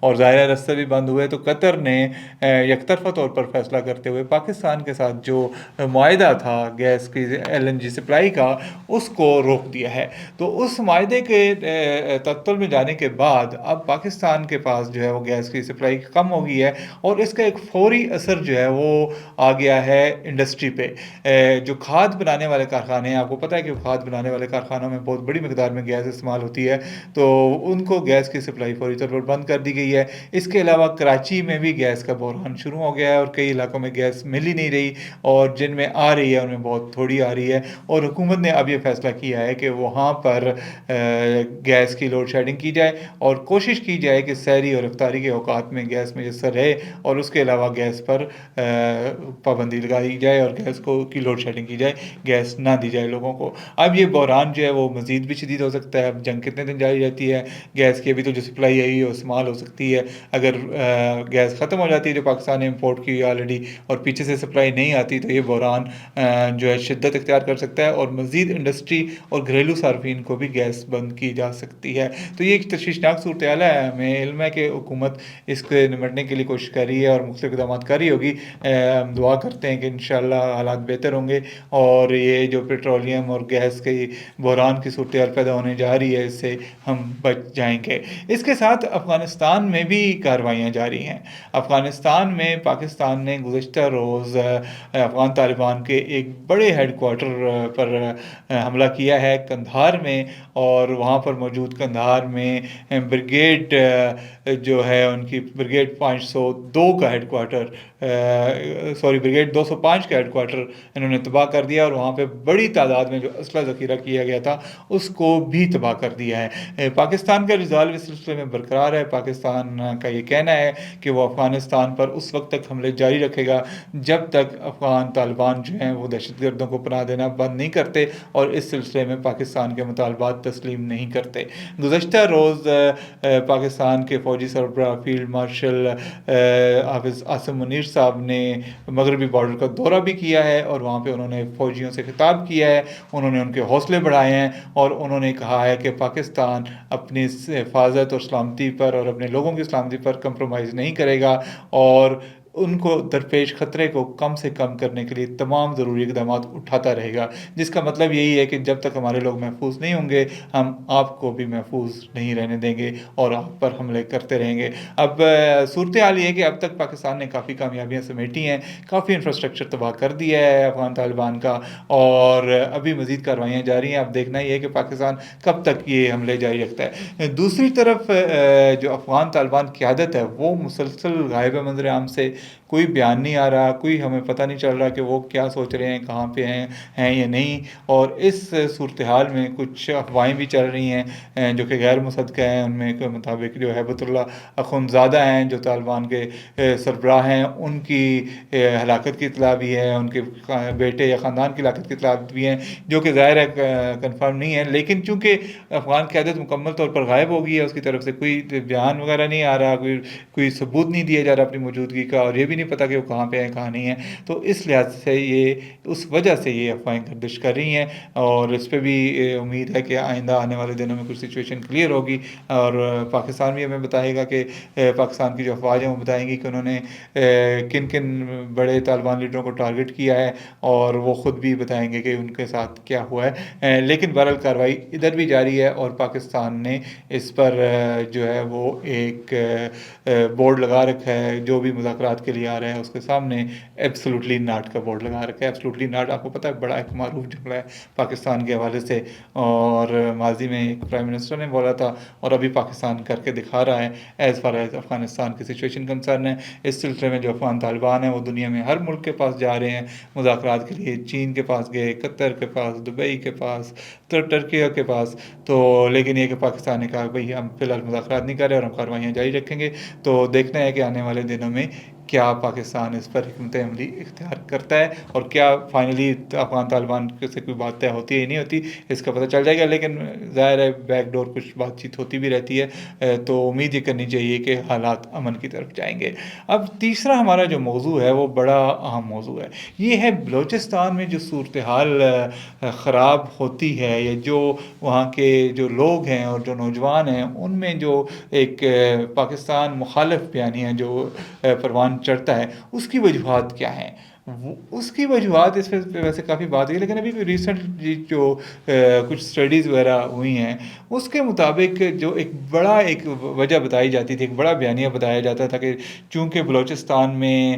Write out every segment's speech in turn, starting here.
اور ظاہرہ راستے بھی بند ہوئے، تو قطر نے یک طرفہ طور پر فیصلہ کرتے ہوئے پاکستان کے ساتھ جو معاہدہ تھا گیس کی LNG سپلائی کا، اس کو روک دیا ہے۔ تو اس معاہدے کے تعطل میں جانے کے بعد اب پاکستان کے پاس جو ہے وہ گیس کی سپلائی کم ہو گئی ہے، اور اس کا ایک فوری اثر جو ہے وہ آ گیا ہے انڈسٹری پہ۔ جو کھاد بنانے والے کارخانے ہیں، آپ کو پتہ ہے کہ کھاد بنانے والے کارخانوں میں بہت بڑی مقدار میں گیس استعمال ہوتی ہے، تو ان کو گیس کی سپلائی فوری طور پر بند کر دی گئی ہے۔ اس کے علاوہ کراچی میں بھی گیس کا بحران شروع ہو گیا ہے، اور کئی علاقوں میں گیس مل ہی نہیں رہی، اور جن میں آ رہی ہے ان میں بہت تھوڑی آ رہی ہے، اور حکومت نے اب یہ فیصلہ کیا ہے کہ وہاں پر گیس کی لوڈ شیڈنگ کی جائے، اور کوشش کی جائے کہ سحری اور افطاری کے اوقات میں گیس میسر رہے، اور اس کے علاوہ گیس پر پابندی لگائی جائے اور گیس کی لوڈ شیڈنگ کی جائے، گیس نہ دی جائے لوگوں کو۔ اب یہ بحران جو ہے وہ مزید بھی شدید ہو سکتا ہے۔ اب جنگ کتنے دن جاری رہتی ہے گیس کی؟ ابھی تو جو سپلائی آئی ہے وہ استعمال ہو سکتی ہے، اگر گیس ختم ہو جاتی ہے جو پاکستان نے امپورٹ کی آلریڈی، اور پیچھے سے سپلائی نہیں آتی، تو یہ بحران جو ہے شدت اختیار کر سکتا ہے، اور مزید انڈسٹری اور گھریلو صارفین کو بھی گیس بند کی جا سکتی ہے۔ تو یہ ایک تشویشناک صورتحال ہے۔ ہمیں علم ہے کہ حکومت اس کے نمٹنے کے لیے کوشش کر رہی ہے اور مختلف اقدامات کر رہی ہوگی۔ ہم دعا کرتے ہیں کہ انشاءاللہ حالات بہتر ہوں گے، اور یہ جو پیٹرولیم اور گیس کی بحران کی صورتحال پیدا ہونے جا رہی ہے، اس سے ہم بچ جائیں گے۔ اس کے ساتھ افغانستان میں بھی کارروائیاں جاری ہیں۔ افغانستان میں پاکستان نے گزشتہ روز افغان طالبان کے ایک بڑے ہیڈ کوارٹر پر حملہ کیا ہے قندھار میں، اور وہاں پر موجود قندھار میں بریگیڈ جو ہے ان کی بریگیڈ 502 کا ہیڈ کوارٹر بریگیڈ 205 کا ہیڈ کوارٹر انہوں نے تباہ کر دیا، اور وہاں پہ بڑی تعداد میں جو اسلحہ ذخیرہ کیا گیا تھا اس کو بھی تباہ کر دیا ہے۔ پاکستان کا ریزالو اس سلسلے میں برقرار ہے۔ پاکستان کا یہ کہنا ہے کہ وہ افغانستان پر اس وقت تک حملے جاری رکھے گا جب تک افغان طالبان جو ہیں وہ دہشت گردوں کو پناہ دینا بند نہیں کرتے، اور اس سلسلے میں پاکستان کے مطالبات تسلیم نہیں کرتے۔ گزشتہ روز پاکستان کے فوجی سربراہ فیلڈ مارشل حافظ عاصم منیر صاحب نے مغربی بارڈر کا دورہ بھی کیا ہے، اور وہاں پہ انہوں نے فوجیوں سے خطاب کیا ہے، انہوں نے ان کے حوصلے بڑھائے ہیں، اور انہوں نے کہا ہے کہ پاکستان اپنی حفاظت اور سلامتی پر اور اپنے لوگوں کی سلامتی پر کمپرومائز نہیں کرے گا، اور ان کو درپیش خطرے کو کم سے کم کرنے کے لیے تمام ضروری اقدامات اٹھاتا رہے گا، جس کا مطلب یہی ہے کہ جب تک ہمارے لوگ محفوظ نہیں ہوں گے ہم آپ کو بھی محفوظ نہیں رہنے دیں گے، اور آپ پر حملے کرتے رہیں گے۔ اب صورتحال یہ ہے کہ اب تک پاکستان نے کافی کامیابیاں سمیٹی ہیں، کافی انفراسٹرکچر تباہ کر دیا ہے افغان طالبان کا، اور ابھی مزید کاروائیاں جاری ہیں۔ اب دیکھنا یہ ہے کہ پاکستان کب تک یہ حملے جاری رکھتا ہے۔ دوسری طرف جو افغان طالبان قیادت ہے وہ مسلسل غائب منظر عام سے، کوئی بیان نہیں آ رہا، کوئی ہمیں پتہ نہیں چل رہا کہ وہ کیا سوچ رہے ہیں، کہاں پہ ہیں یا نہیں، اور اس صورتحال میں کچھ افواہیں بھی چل رہی ہیں جو کہ غیر مصدقہ ہیں۔ ان میں کے مطابق جو ہیبت اللہ اخندزادہ ہیں جو طالبان کے سربراہ ہیں، ان کی ہلاکت کی اطلاع بھی ہے، ان کے بیٹے یا خاندان کی ہلاکت کی اطلاع بھی ہیں، جو کہ ظاہر ہے کنفرم نہیں ہے، لیکن چونکہ افغان قیادت مکمل طور پر غائب ہو گئی ہے، اس کی طرف سے کوئی بیان وغیرہ نہیں آ رہا، کوئی ثبوت نہیں دیا جا رہا اپنی موجودگی کا، اور یہ بھی نہیں پتا کہ وہ کہاں پہ ہیں کہاں نہیں ہیں، تو اس لحاظ سے اس وجہ سے یہ افواہیں گردش کر رہی ہیں، اور اس پہ بھی امید ہے کہ آئندہ آنے والے دنوں میں کچھ سچویشن کلیئر ہوگی، اور پاکستان بھی ہمیں بتائے گا کہ پاکستان کی جو افواج ہیں وہ بتائیں گی کہ انہوں نے کن کن بڑے طالبان لیڈروں کو ٹارگٹ کیا ہے، اور وہ خود بھی بتائیں گے کہ ان کے ساتھ کیا ہوا ہے۔ لیکن بہرحال کارروائی ادھر بھی جاری ہے، اور پاکستان نے اس پر جو ہے وہ ایک بورڈ لگا رکھا ہے، جو بھی مذاکرات کے لیے آ رہے ہیں اس کے سامنے ایبسلوٹلی ناٹ کا بورڈ لگا رکھا ہے۔ ایبسلوٹلی ناٹ آپ کو پتہ ہے بڑا ایک معروف جملہ ہے پاکستان کے حوالے سے، اور ماضی میں ایک پرائم منسٹر نے بولا تھا، اور ابھی پاکستان کر کے دکھا رہا ہے ایز فار ایز افغانستان کی سچویشن کنسرن ہے۔ اس سلسلے میں جو افغان طالبان ہیں وہ دنیا میں ہر ملک کے پاس جا رہے ہیں مذاکرات کے لیے، چین کے پاس گئے، قطر کے پاس، دبئی کے پاس، ترکی کے پاس، تو لیکن یہ کہ پاکستان نے کہا بھئی ہم فی الحال مذاکرات نہیں کر رہے اور ہم کاروائیاں جاری رکھیں گے۔ تو دیکھنا ہے کہ آنے والے دنوں میں کیا پاکستان اس پر حکمت عملی اختیار کرتا ہے اور کیا فائنلی افغان طالبان سے کوئی بات طے ہوتی ہے یا نہیں ہوتی، اس کا پتہ چل جائے گا. لیکن ظاہر ہے بیک ڈور کچھ بات چیت ہوتی بھی رہتی ہے، تو امید یہ کرنی چاہیے کہ حالات امن کی طرف جائیں گے. اب تیسرا ہمارا جو موضوع ہے وہ بڑا اہم موضوع ہے. یہ ہے بلوچستان میں جو صورتحال خراب ہوتی ہے، یا جو وہاں کے جو لوگ ہیں اور جو نوجوان ہیں ان میں جو ایک پاکستان مخالف بیانیہ جو پروان چڑھتا ہے، اس کی وجوہات کیا ہیں. اس کی وجوہات اس پہ ویسے کافی بات ہوئی، لیکن ابھی ریسنٹ جو کچھ اسٹڈیز وغیرہ ہوئی ہیں اس کے مطابق جو ایک وجہ بتائی جاتی تھی، ایک بڑا بیانیہ بتایا جاتا تھا کہ چونکہ بلوچستان میں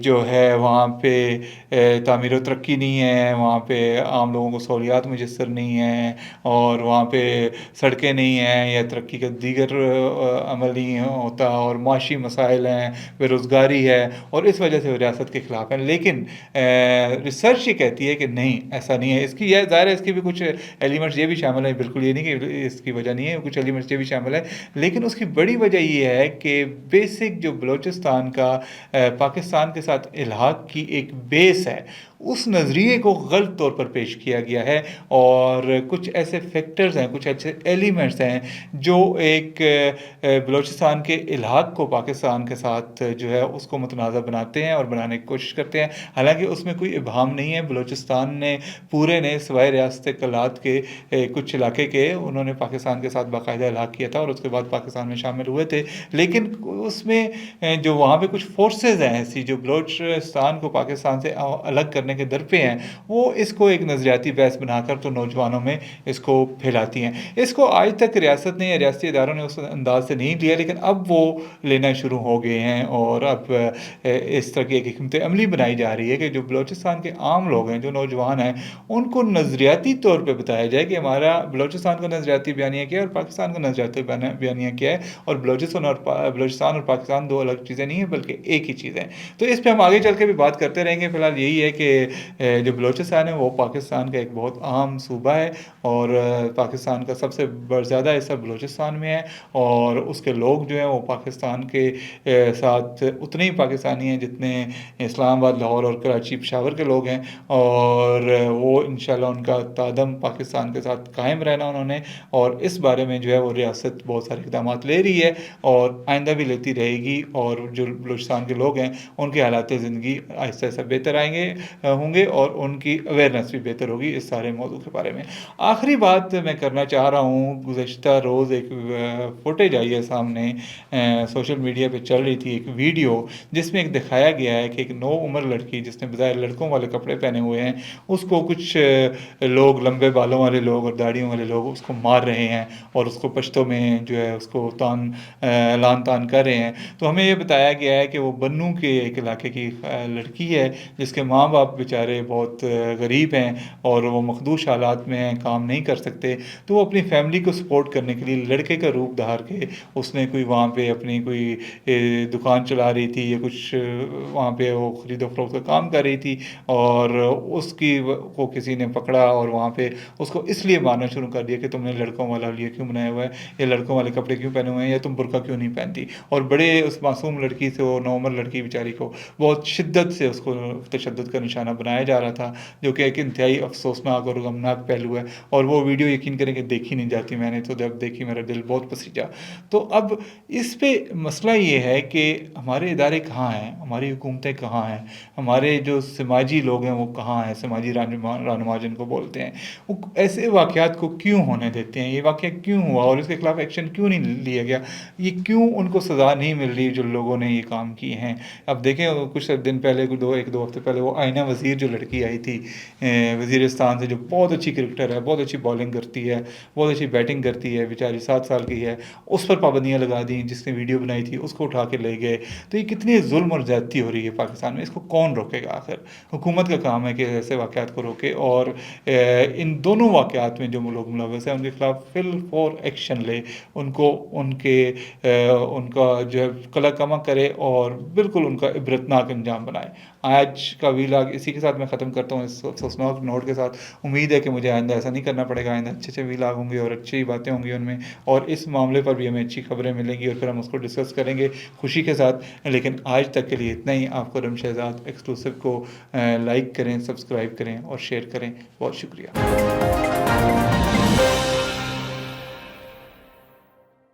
جو ہے وہاں پہ تعمیر و ترقی نہیں ہے، وہاں پہ عام لوگوں کو سہولیات میسر نہیں ہیں، اور وہاں پہ سڑکیں نہیں ہیں یا ترقی کا دیگر عمل نہیں ہوتا، اور معاشی مسائل ہیں، بے روزگاری ہے، اور اس وجہ سے وہ ریاست کے خلاف ہیں. لیکن ریسرچ یہ کہتی ہے کہ نہیں، ایسا نہیں ہے. اس کی یہ ظاہر ہے اس کی بھی کچھ ایلیمنٹس یہ بھی شامل ہیں، بالکل یہ نہیں کہ اس کی وجہ نہیں ہے، کچھ ایلیمنٹس یہ بھی شامل ہے. لیکن اس کی بڑی وجہ یہ ہے کہ بیسک جو بلوچستان کا پاکستان کے ساتھ الحاق کی ایک بیس ہے، اس نظریے کو غلط طور پر پیش کیا گیا ہے، اور کچھ ایسے فیکٹرز ہیں، کچھ ایسے ایلیمنٹس ہیں جو ایک بلوچستان کے الحاق کو پاکستان کے ساتھ جو ہے اس کو متنازع بناتے ہیں اور بنانے کی کوشش کرتے ہیں. حالانکہ اس میں کوئی ابہام نہیں ہے. بلوچستان نے پورے نے سوائے ریاست کلات کے کچھ علاقے کے انہوں نے پاکستان کے ساتھ باقاعدہ الحاق کیا تھا اور اس کے بعد پاکستان میں شامل ہوئے تھے. لیکن اس میں جو وہاں پہ کچھ فورسز ہیں ایسی جو بلوچستان کو پاکستان سے الگ کرنے کے در پہ ہیں، وہ اس کو ایک نظریاتی بحث بنا کر تو نوجوانوں میں اس کو پھیلاتی ہیں. اس کو آج تک ریاست نے یا ریاستی اداروں نے اس انداز سے نہیں لیا، لیکن اب وہ لینا شروع ہو گئے ہیں، اور اب اس طرح کی ایک حکمت عملی بنائی جا رہی ہے کہ جو بلوچستان کے عام لوگ ہیں، جو نوجوان ہیں، ان کو نظریاتی طور پہ بتایا جائے کہ ہمارا بلوچستان کا نظریاتی بیانیہ کیا ہے اور پاکستان کا نظریاتی بیانیہ کیا ہے، اور بلوچستان اور پاکستان دو الگ چیزیں نہیں ہیں بلکہ ایک ہی چیز ہے. تو اس پہ ہم آگے چل کے بھی بات کرتے رہیں گے. فی الحال یہی ہے کہ جو بلوچستان ہے وہ پاکستان کا ایک بہت اہم صوبہ ہے، اور پاکستان کا سب سے زیادہ حصہ بلوچستان میں ہے، اور اس کے لوگ جو ہیں وہ پاکستان کے ساتھ اتنے ہی پاکستانی ہیں جتنے اسلام آباد، لاہور اور کراچی، پشاور کے لوگ ہیں. اور وہ انشاءاللہ ان کا تادم پاکستان کے ساتھ قائم رہنا انہوں نے، اور اس بارے میں جو ہے وہ ریاست بہت سارے اقدامات لے رہی ہے اور آئندہ بھی لیتی رہے گی. اور جو بلوچستان کے لوگ ہیں ان کے حالات زندگی آہستہ آہستہ بہتر ہوں گے، اور ان کی اویئرنیس بھی بہتر ہوگی اس سارے موضوع کے بارے میں. آخری بات میں کرنا چاہ رہا ہوں، گزشتہ روز ایک فوٹیج آئی ہے سامنے، سوشل میڈیا پہ چل رہی تھی ایک ویڈیو جس میں ایک دکھایا گیا ہے کہ ایک نو عمر لڑکی جس نے بظاہر لڑکوں والے کپڑے پہنے ہوئے ہیں، اس کو کچھ لوگ، لمبے بالوں والے لوگ اور داڑھیوں والے لوگ اس کو مار رہے ہیں، اور اس کو پشتوں میں جو ہے اس کو لان تان کر رہے ہیں. تو ہمیں یہ بتایا گیا ہے کہ وہ بنوں کے ایک علاقے کی لڑکی ہے جس کے ماں باپ بیچارے بہت غریب ہیں اور وہ مخدوش حالات میں ہیں، کام نہیں کر سکتے. تو وہ اپنی فیملی کو سپورٹ کرنے کے لیے لڑکے کا روپ دھار کے اس نے کوئی وہاں پہ اپنی کوئی دکان چلا رہی تھی، یا کچھ وہاں پہ وہ خرید و فروخت کا کام کر رہی تھی، اور اس کی کو کسی نے پکڑا اور وہاں پہ اس کو اس لیے مارنا شروع کر دیا کہ تم نے لڑکوں والا لیے کیوں بنایا ہوا ہے، یا لڑکوں والے کپڑے کیوں پہنے ہوئے ہیں، یا تم برقع کیوں نہیں پہنتی. اور بڑے اس معصوم لڑکی سے، وہ نوعمر لڑکی بیچاری کو بہت شدت سے اس کو تشدد کا نشانہ بنایا جا رہا تھا، جو کہ ایک انتہائی افسوسناک اور غمناک پہلو ہے. اور وہ ویڈیو یقین کریں کہ دیکھی نہیں جاتی. میں نے تو جب دیکھی میرا دل بہت پسیجا. تو اب اس پہ مسئلہ یہ ہے کہ ہمارے ادارے کہاں ہیں، ہماری حکومتیں کہاں ہیں، ہمارے جو سماجی لوگ ہیں وہ کہاں ہیں، سماجی رہنما جن کو بولتے ہیں، وہ ایسے واقعات کو کیوں ہونے دیتے ہیں؟ یہ واقعہ کیوں ہوا اور اس کے خلاف ایکشن کیوں نہیں لیا گیا؟ یہ کیوں ان کو سزا نہیں مل رہی جو لوگوں نے یہ کام کیے ہیں؟ اب دیکھیں کچھ دن پہلے، ایک دو ہفتے پہلے، وہ آئینہ وزیر جو لڑکی آئی تھی وزیرستان سے، جو بہت اچھی کرکٹر ہے، بہت اچھی بالنگ کرتی ہے، بہت اچھی بیٹنگ کرتی ہے، بیچاری 7 سال کی ہے، اس پر پابندیاں لگا دیں. جس نے ویڈیو بنائی تھی اس کو اٹھا کے لے گئے. تو یہ کتنی ظلم اور زیادتی ہو رہی ہے پاکستان میں. اس کو کون روکے گا؟ آخر حکومت کا کام ہے کہ ایسے واقعات کو روکے، اور ان دونوں واقعات میں جو لوگ ملوث ہیں ان کے خلاف فی الفور ایکشن لے، ان کو ان کا جو ہے قلع کما کرے، اور بالکل ان کا عبرتناک انجام بنائے. آج کا ویلاگ اسی کے ساتھ میں ختم کرتا ہوں، اس افسوسناک نوٹ کے ساتھ۔ امید ہے کہ مجھے آئندہ ایسا نہیں کرنا پڑے گا، آئندہ اچھے اچھے ویلاگ ہوں گے اور اچھی باتیں ہوں گی ان میں، اور اس معاملے پر بھی ہمیں اچھی خبریں ملیں گی اور پھر ہم اس کو ڈسکس کریں گے خوشی کے ساتھ۔ لیکن آج تک کے لیے اتنا ہی۔ آپ خرم شہزاد ایکسکلوسیو کو لائک کریں، سبسکرائب کریں اور شیئر کریں۔ بہت شکریہ۔